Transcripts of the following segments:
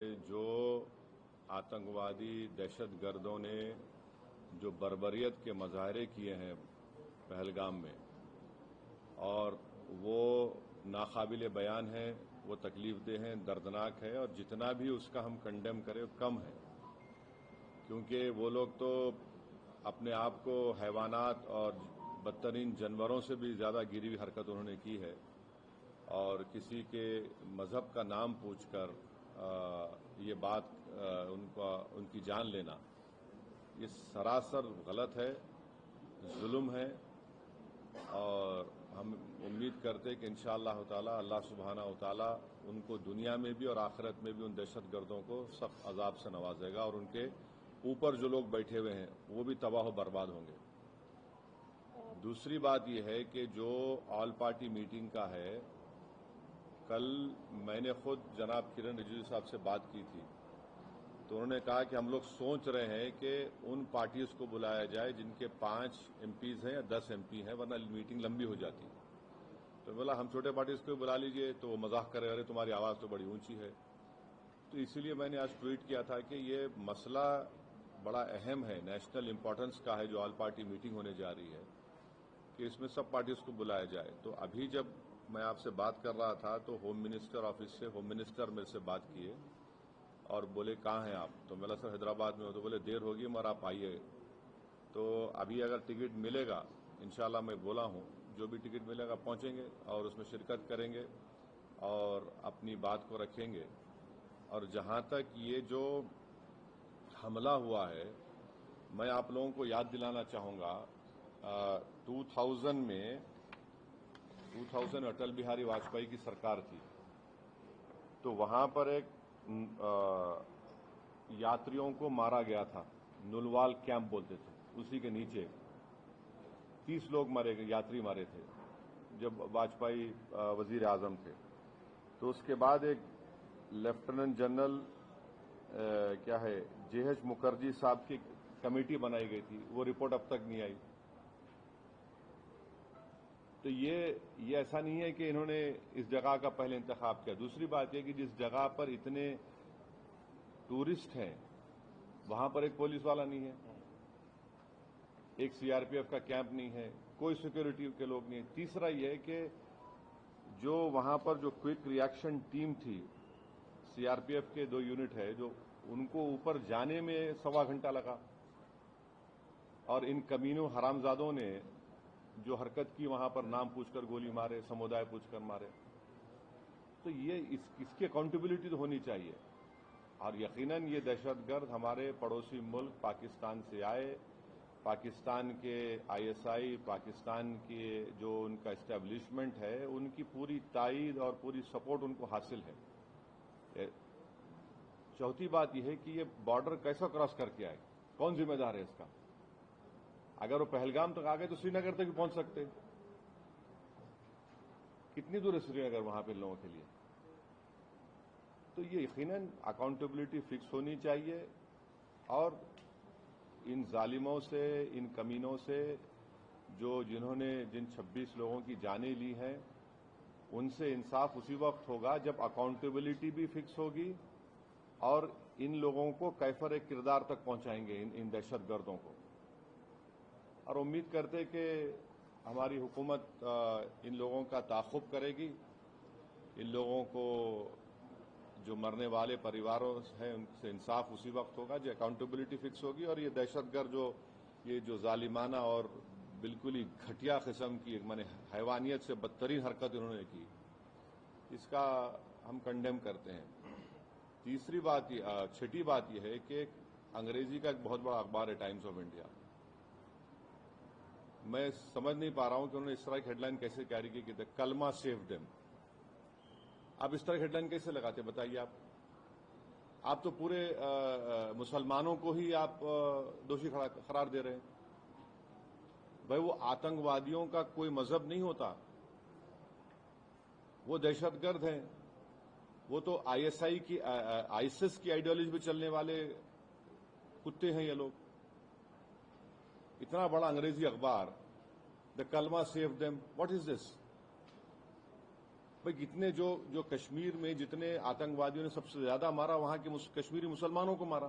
जो आतंकवादी दहशत गर्दों ने जो बर्बरियत के मजाहरे किए हैं पहलगाम में, और वो नाकाबिल बयान है, वो तकलीफदेह हैं, दर्दनाक है, और जितना भी उसका हम कंडेम करें वो कम है, क्योंकि वो लोग तो अपने आप को हैवानात और बदतरीन जानवरों से भी ज़्यादा गिरी हुई हरकत उन्होंने की है। और किसी के मजहब का नाम पूछकर ये बात उनकी जान लेना, ये सरासर गलत है, जुल्म है। और हम उम्मीद करते हैं कि इंशाअल्लाह ताला अल्लाह सुब्हानहू व तआला उनको दुनिया में भी और आखिरत में भी उन दहशतगर्दों को सख्त अजाब से नवाजेगा, और उनके ऊपर जो लोग बैठे हुए हैं वो भी तबाह बर्बाद होंगे। दूसरी बात यह है कि जो ऑल पार्टी मीटिंग का है, कल मैंने खुद जनाब किरण रिजिजू साहब से बात की थी, तो उन्होंने कहा कि हम लोग सोच रहे हैं कि उन पार्टीज को बुलाया जाए जिनके 5 एमपीज हैं या 10 एमपी हैं, वरना मीटिंग लंबी हो जाती। तो बोला हम छोटे पार्टीज को बुला लीजिए, तो वो मजाक करे, अरे तुम्हारी आवाज तो बड़ी ऊंची है। तो इसीलिए मैंने आज ट्वीट किया था कि ये मसला बड़ा अहम है, नेशनल इंपॉर्टेंस का है, जो ऑल पार्टी मीटिंग होने जा रही है, कि इसमें सब पार्टीज को बुलाया जाए। तो अभी जब मैं आपसे बात कर रहा था तो होम मिनिस्टर ऑफिस से होम मिनिस्टर मेरे से बात किए और बोले कहाँ हैं आप? तो मैं सर हैदराबाद में हो। तो बोले देर होगी मगर आप आइए। तो अभी अगर टिकट मिलेगा, इंशाल्लाह मैं बोला हूं, जो भी टिकट मिलेगा पहुंचेंगे और उसमें शिरकत करेंगे और अपनी बात को रखेंगे। और जहां तक ये जो हमला हुआ है, मैं आप लोगों को याद दिलाना चाहूंगा, 2000 में अटल बिहारी वाजपेयी की सरकार थी, तो वहां पर एक यात्रियों को मारा गया था, नुलवाल कैंप बोलते थे, उसी के नीचे 30 लोग मारे गए, यात्री मारे थे जब वाजपेयी वजीर आजम थे। तो उसके बाद एक लेफ्टिनेंट जनरल क्या है जेएच मुखर्जी साहब की कमेटी बनाई गई थी, वो रिपोर्ट अब तक नहीं आई। तो ये ऐसा नहीं है कि इन्होंने इस जगह का पहले इंतखाब किया। दूसरी बात यह कि जिस जगह पर इतने टूरिस्ट हैं वहां पर एक पुलिस वाला नहीं है, एक सीआरपीएफ का कैंप नहीं है, कोई सिक्योरिटी के लोग नहीं है। तीसरा यह है कि जो वहां पर जो क्विक रिएक्शन टीम थी, सीआरपीएफ के 2 यूनिट है, जो उनको ऊपर जाने में 1.25 घंटा लगा, और इन कमीनों हरामजादों ने जो हरकत की, वहां पर नाम पूछकर गोली मारे, समुदाय पूछकर मारे। तो ये इसकी अकाउंटेबिलिटी तो होनी चाहिए। और यकीनन ये दहशतगर्द हमारे पड़ोसी मुल्क पाकिस्तान से आए, पाकिस्तान के आईएसआई, पाकिस्तान के जो उनका एस्टेब्लिशमेंट है, उनकी पूरी ताईद और पूरी सपोर्ट उनको हासिल है। चौथी बात यह है कि ये बॉर्डर कैसा क्रॉस करके आए, कौन जिम्मेदार है इसका? अगर वो पहलगाम तक आ गए तो श्रीनगर तक भी पहुंच सकते। कितनी दूर है श्रीनगर वहां पे लोगों के लिए? तो ये यकीनन अकाउंटेबिलिटी फिक्स होनी चाहिए, और इन जालिमों से, इन कमीनों से, जिन 26 लोगों की जानें ली हैं, उनसे इंसाफ उसी वक्त होगा जब अकाउंटेबिलिटी भी फिक्स होगी और इन लोगों को कैफर किरदार तक पहुंचाएंगे, इन दहशतगर्दों को। और उम्मीद करते कि हमारी हुकूमत इन लोगों का ताक़ुब करेगी, इन लोगों को जो मरने वाले परिवारों हैं उनसे इंसाफ उसी वक्त होगा जो अकाउंटेबिलिटी फिक्स होगी। और ये दहशतगर्द जो जालिमाना और बिल्कुल ही घटिया किस्म की, माने हैवानियत से बदतरीन हरकत इन्होंने की, इसका हम कंडेम करते हैं। छठी बात यह है कि अंग्रेजी का एक बहुत बड़ा अखबार है टाइम्स ऑफ इंडिया, मैं समझ नहीं पा रहा हूं कि उन्होंने इस तरह की हेडलाइन कैसे कैरी की कि कलमा सेव देम। आप इस तरह की हेडलाइन कैसे लगाते बताइए? आप तो पूरे मुसलमानों को ही आप दोषी करार दे रहे हैं। भाई वो आतंकवादियों का कोई मजहब नहीं होता, वो दहशतगर्द हैं, वो तो आईएसआईएस की आइडियोलॉजी पे चलने वाले कुत्ते हैं ये लोग। इतना बड़ा अंग्रेजी अखबार, द कलमा save them, what is this? بھائی کتنے جو کشمیر میں جتنے آتنکوادیوں نے سب سے زیادہ مارا وہاں کے کشمیری مسلمانوں کو مارا،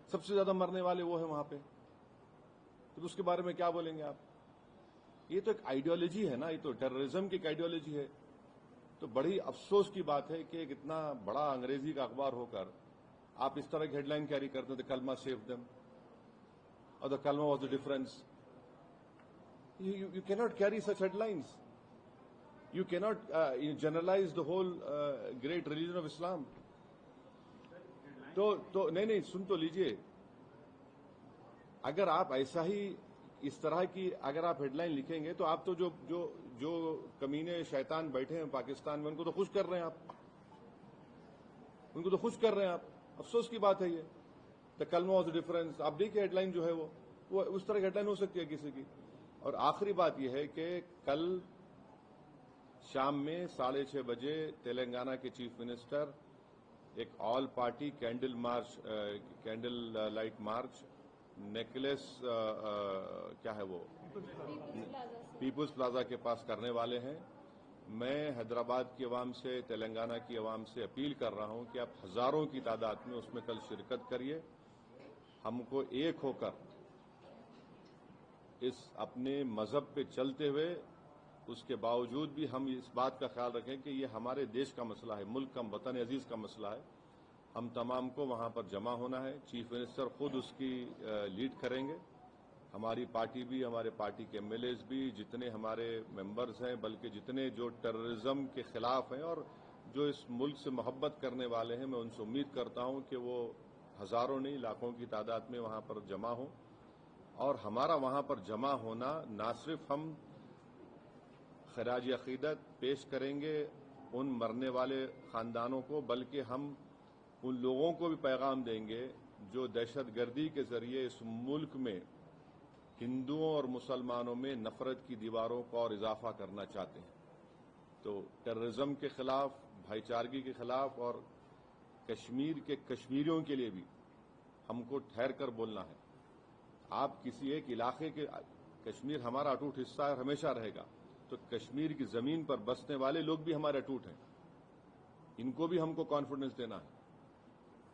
سب سے زیادہ مرنے والے وہ ہیں وہاں پہ، تو اس کے بارے میں کیا بولیں گے آپ؟ یہ تو ایک آئیڈیالوجی ہے نا، یہ تو ٹیررزم کی ایک آئیڈیالوجی ہے. تو بڑی افسوس کی بات ہے کہ ایک اتنا بڑا انگریزی کا اخبار ہو کر آپ اس طرح کی ہیڈ لائن کیری کرتے ہیں، دا کلمہ سیو دم اور دا کلمہ was the difference. You cannot carry such headlines. You cannot generalize the whole great religion of Islam. تو نہیں سن تو لیجئے، اگر آپ ایسا ہی اس طرح کی اگر آپ ہیڈ لائن لکھیں گے تو آپ تو جو کمینے شیطان بیٹھے ہیں پاکستان میں ان کو تو خوش کر رہے ہیں آپ، ان کو تو خوش کر رہے ہیں آپ. افسوس کی بات ہے یہ. دا کلمہ واز دا ڈفرنس، آپ دیکھیے ہیڈ لائن جو ہے وہ اس طرح کی ہیڈ لائن ہو سکتی ہے کسی کی. اور آخری بات یہ ہے کہ کل شام میں 6:30 بجے تلنگانہ کے چیف منسٹر ایک all party candle light march نیکلس کیا ہے وہ پیپلز پلازا کے پاس کرنے والے ہیں. میں حیدرآباد کی عوام سے، تلنگانہ کی عوام سے اپیل کر رہا ہوں کہ آپ ہزاروں کی تعداد میں اس میں کل شرکت کریے. ہم کو ایک ہو کر اس اپنے مذہب پہ چلتے ہوئے اس کے باوجود بھی ہم اس بات کا خیال رکھیں کہ یہ ہمارے دیش کا مسئلہ ہے، ملک کا، وطن عزیز کا مسئلہ ہے. ہم تمام کو وہاں پر جمع ہونا ہے. چیف منسٹر خود اس کی لیڈ کریں گے. ہماری پارٹی بھی، ہمارے پارٹی کے ایم ایل ایز بھی، جتنے ہمارے ممبرز ہیں، بلکہ جتنے جو ٹیررزم کے خلاف ہیں اور جو اس ملک سے محبت کرنے والے ہیں، میں ان سے امید کرتا ہوں کہ وہ ہزاروں نہیں لاکھوں کی تعداد میں وہاں پر جمع ہوں. اور ہمارا وہاں پر جمع ہونا نہ صرف ہم خراج عقیدت پیش کریں گے ان مرنے والے خاندانوں کو، بلکہ ہم ان لوگوں کو بھی پیغام دیں گے جو دہشت گردی کے ذریعے اس ملک میں ہندوؤں اور مسلمانوں میں نفرت کی دیواروں کو اور اضافہ کرنا چاہتے ہیں. تو ٹیررزم کے خلاف، بھائی چارگی کے خلاف اور کشمیر کے کشمیریوں کے لیے بھی ہم کو ٹھہر کر بولنا ہے. آپ کسی ایک علاقے کے، کشمیر ہمارا اٹوٹ حصہ ہے اور ہمیشہ رہے گا، تو کشمیر کی زمین پر بسنے والے لوگ بھی ہمارے اٹوٹ ہیں، ان کو بھی ہم کو کانفیڈنس دینا ہے.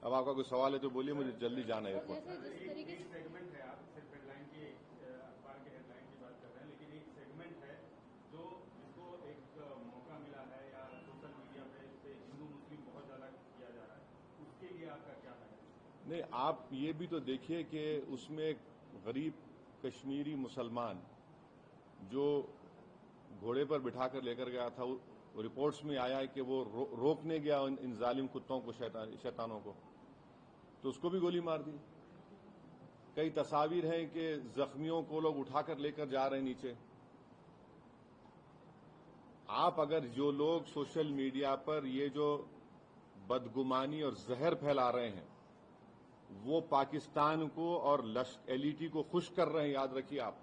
اب آپ کا کوئی سوال ہے تو بولیے، مجھے جلدی جانا ہے. سیگمنٹ ہے، آپ صرف ہیڈ لائن کی، اخبار کے ہیڈ لائن کی بات کر رہے ہیں، لیکن ایک سیگمنٹ ہے جو جس کو ایک موقع ملا ہے یا سوشل میڈیا پہ ہندو مسلم بہت زیادہ کیا جا رہا ہے، اس کے لیے آپ کا کیا ہے؟ نہیں، آپ یہ بھی تو دیکھیے کہ اس میں ایک غریب کشمیری مسلمان جو گھوڑے پر بٹھا کر لے کر گیا تھا، رپورٹس میں آیا ہے کہ وہ روکنے گیا ان ظالم کتوں کو، شیطانوں کو، تو اس کو بھی گولی مار دی. کئی تصاویر ہیں کہ زخمیوں کو لوگ اٹھا کر لے کر جا رہے ہیں نیچے. آپ اگر جو لوگ سوشل میڈیا پر یہ جو بدگمانی اور زہر پھیلا رہے ہیں وہ پاکستان کو اور ایل ای ٹی کو خوش کر رہے ہیں، یاد رکھیے آپ،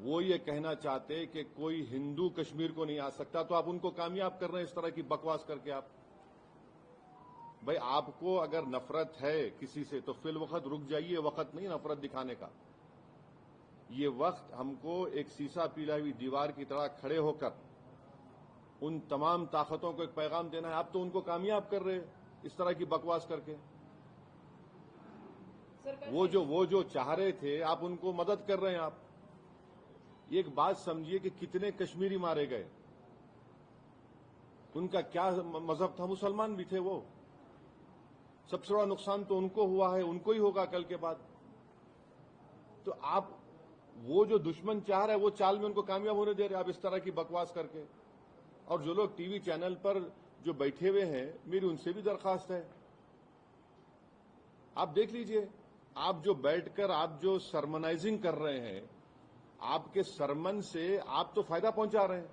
وہ یہ کہنا چاہتے کہ کوئی ہندو کشمیر کو نہیں آ سکتا، تو آپ ان کو کامیاب کر رہے ہیں اس طرح کی بکواس کر کے. آپ بھائی، آپ کو اگر نفرت ہے کسی سے تو فی الوقت رک جائیے، وقت نہیں نفرت دکھانے کا. یہ وقت ہم کو ایک سیسا پیلا ہوئی دیوار کی طرح کھڑے ہو کر ان تمام طاقتوں کو ایک پیغام دینا ہے. آپ تو ان کو کامیاب کر رہے اس طرح کی بکواس کر کے. وہ جو چاہ رہے تھے آپ ان کو مدد کر رہے ہیں. آپ ایک بات سمجھیے کہ کتنے کشمیری مارے گئے، ان کا کیا مذہب تھا؟ مسلمان بھی تھے. وہ سب سے بڑا نقصان تو ان کو ہوا ہے، ان کو ہی ہوگا کل کے بعد. تو آپ وہ جو دشمن چاہ رہے وہ چال میں ان کو کامیاب ہونے دے رہے آپ اس طرح کی بکواس کر کے. اور جو لوگ ٹی وی چینل پر جو بیٹھے ہوئے ہیں، میری ان سے بھی درخواست ہے، آپ دیکھ لیجئے، آپ جو بیٹھ کر آپ جو سرمنائزنگ کر رہے ہیں، آپ کے سرمن سے آپ تو فائدہ پہنچا رہے ہیں.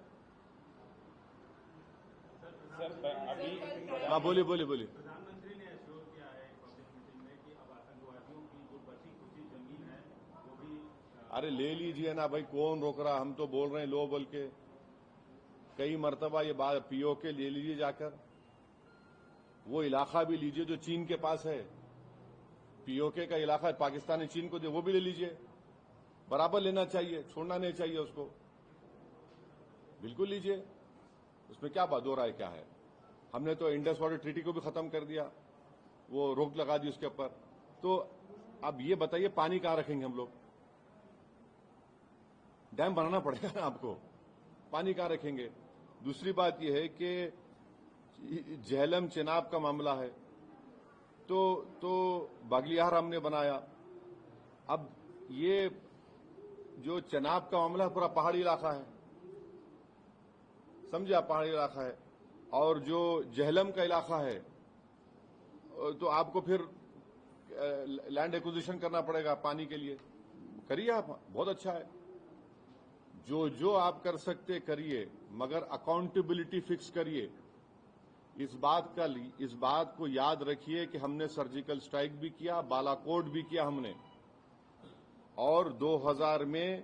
ہاں بولیے. پردھان منتری نے ایشور کیا ہے پبلک میٹنگ میں کہ اب آتنکوادیوں کی جو بچی کچی زمین ہے وہ بھی ارے لے لیجئے نا بھائی، کون روک رہا؟ ہم تو بول رہے ہیں لو، بول کے کئی مرتبہ یہ بات پی او کے لے لیجئے جا کر. وہ علاقہ بھی لیجئے جو چین کے پاس ہے، پی او کے کا علاقہ پاکستان نے چین کو دے، وہ بھی لے لیجئے. برابر لینا چاہیے، چھوڑنا نہیں چاہیے اس کو. बिल्कुल लीजिए, उसमें क्या बात, दो राय क्या है। हमने तो इंडस वाटर ट्रीटी को भी खत्म कर दिया, वो रोक लगा दी उसके ऊपर। तो अब ये बताइए पानी कहां रखेंगे हम लोग? डैम बनाना पड़ेगा ना आपको, पानी कहां रखेंगे? दूसरी बात यह है कि झेलम चेनाब का मामला है, तो बागलियार हमने बनाया। अब ये जो चेनाब का मामला है पूरा पहाड़ी इलाका है, समझे आप, पहाड़ी इलाका है। और जो झेलम का इलाका है तो आपको फिर लैंड एक्विजिशन करना पड़ेगा पानी के लिए। करिए आप, बहुत अच्छा है, जो आप कर सकते करिए, मगर अकाउंटेबिलिटी फिक्स करिए। इस बात को याद रखिए कि हमने सर्जिकल स्ट्राइक भी किया, बालाकोट भी किया हमने, और 2000 में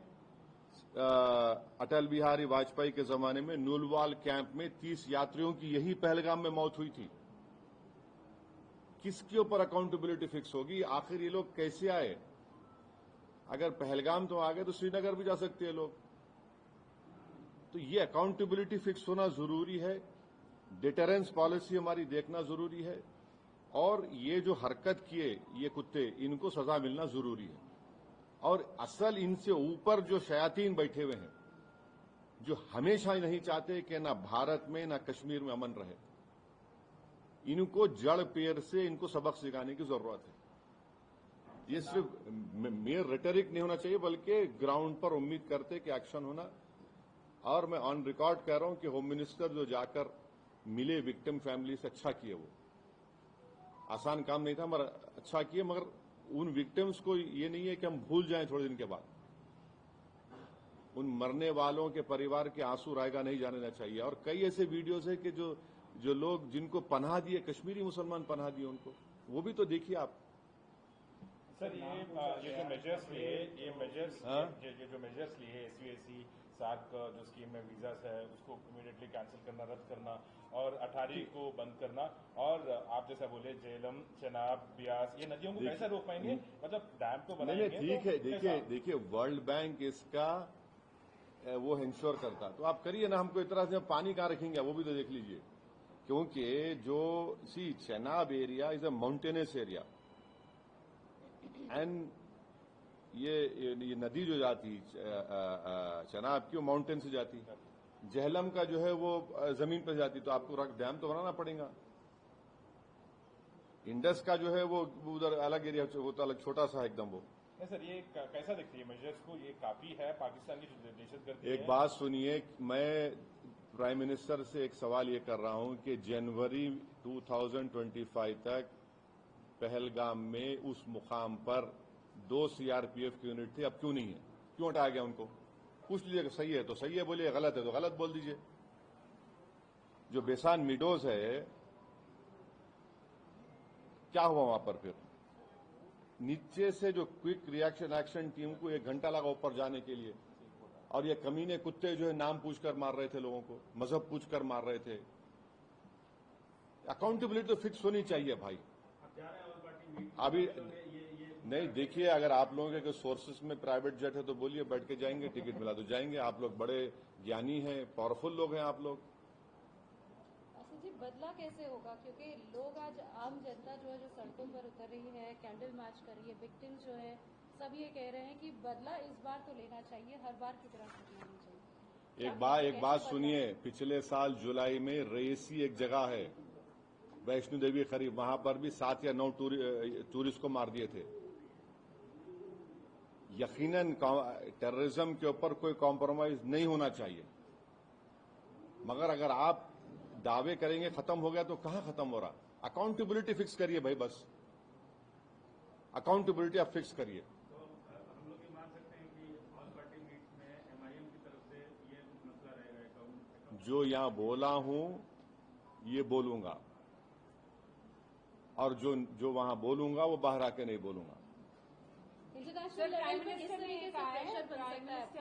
अटल बिहारी वाजपेयी के जमाने में नुलवाल कैंप में 30 यात्रियों की यही पहलगाम में मौत हुई थी। किसके ऊपर अकाउंटेबिलिटी फिक्स होगी? आखिर ये लोग कैसे आए? अगर पहलगाम तो आ गए तो श्रीनगर भी जा सकते हैं लोग। तो ये अकाउंटेबिलिटी फिक्स होना जरूरी है, डिटरेंस पॉलिसी हमारी देखना जरूरी है, और ये जो हरकत किए ये कुत्ते, इनको सजा मिलना जरूरी है। और असल इनसे ऊपर जो शयातीन बैठे हुए हैं, जो हमेशा नहीं चाहते कि ना भारत में ना कश्मीर में अमन रहे, इनको जड़ पेड़ से इनको सबक सिखाने की जरूरत है। ये सिर्फ मेयर रेटरिक नहीं होना चाहिए, बल्कि ग्राउंड पर उम्मीद करते कि एक्शन होना। और मैं ऑन रिकॉर्ड कह रहा हूं कि होम मिनिस्टर जो जाकर मिले विक्टिम फैमिली से, अच्छा किए। वो आसान काम नहीं था मगर अच्छा किए। मगर उन विक्टिम्स को ये नहीं है कि हम भूल जाएं थोड़े दिन के बाद। उन मरने वालों के परिवार के आंसू रायगा नहीं जाने चाहिए। और कई ऐसे वीडियोज है कि जो लोग जिनको पनाह दिए, कश्मीरी मुसलमान पनाह दिए उनको, वो भी तो देखिए आप। सर ये जो मेजर्स लिए, ये जो मेजर्स लिए SUAC 7 जो स्कीम में वीजास है उसको इमीडिएटली कैंसिल करना, रद्द करना, और 18 को बंद करना, और आप जैसा बोले झेलम, चेनाब, ब्यास, ये नदियों को कैसे रोक पाएंगे? मतलब डैम तो बनाएंगे। ठीक है, देखिए वर्ल्ड बैंक इसका वो इंश्योर करता, तो आप करिए ना। हमको इतना से पानी कहां रखेंगे वो भी तो देख लीजिए। क्योंकि जो Chenab area is a mountainous area, and ये नदी जो जाती चेनाब की, वो माउंटेन से जाती है। झेलम का जो है वो जमीन पर जाती, तो आपको डैम तो बनाना पड़ेगा। इंडस का जो है वो उधर अलग एरिया, वो तो अलग छोटा सा एकदम। वो नहीं सर, ये कैसा दिखती है मेजर्स को? ये काफी है पाकिस्तान की जो दहशतगर्दी है। एक बात सुनिए, मैं प्राइम मिनिस्टर से एक सवाल ये कर रहा हूं कि जनवरी 2025 तक पहलगाम में उस मुकाम पर 2 CRPF की यूनिट थी, अब क्यों नहीं है? क्यों हटाया गया उनको? पूछ लीजिए, सही है तो सही है बोलिए, गलत है तो गलत बोल दीजिए। जो बेसान मिडोज है, क्या हुआ वहां पर? फिर नीचे से जो क्विक रिएक्शन एक्शन टीम को 1 घंटा लगा ऊपर जाने के लिए, और ये कमीने कुत्ते जो है नाम पूछकर मार रहे थे लोगों को, मजहब पूछकर मार रहे थे। अकाउंटेबिलिटी तो फिक्स होनी चाहिए भाई। अभी नहीं, देखिए, अगर आप लोगों के सोर्सेस में प्राइवेट जेट है तो बोलिए, बैठ के जाएंगे, टिकट मिला तो जाएंगे। आप लोग बड़े ज्ञानी हैं, पावरफुल लोग हैं आप लोग। जी बदला कैसे होगा? क्योंकि लोग आज, आम जनता जो है जो सड़कों पर उतर रही है, कैंडल मार्च कर रही है, विक्टिम्स जो है सब ये कह रहे हैं कि बदला इस बार तो लेना चाहिए, हर बार की तरह करना नहीं चाहिए। एक बात सुनिए, पिछले साल जुलाई में रेसी एक जगह है वैष्णो देवी करीब, वहां पर भी 7 या 9 टूरिस्ट को मार दिए थे। यकीनन टेररिज्म के ऊपर कोई कॉम्प्रोमाइज नहीं होना चाहिए, मगर अगर आप दावे करेंगे खत्म हो गया तो कहां खत्म हो रहा? अकाउंटेबिलिटी फिक्स करिए भाई, बस अकाउंटेबिलिटी आप फिक्स करिए। तो हम लोग ये मान सकते हैं कि ऑल पार्टी मीट में MIM की तरफ से ये मसला रहेगा। जो यहां बोला हूं ये बोलूंगा, और जो वहां बोलूंगा वो बाहर आके नहीं बोलूंगा। इंटरनेशनल लेवल पे किस तरीके से प्रेशर बन सकता है?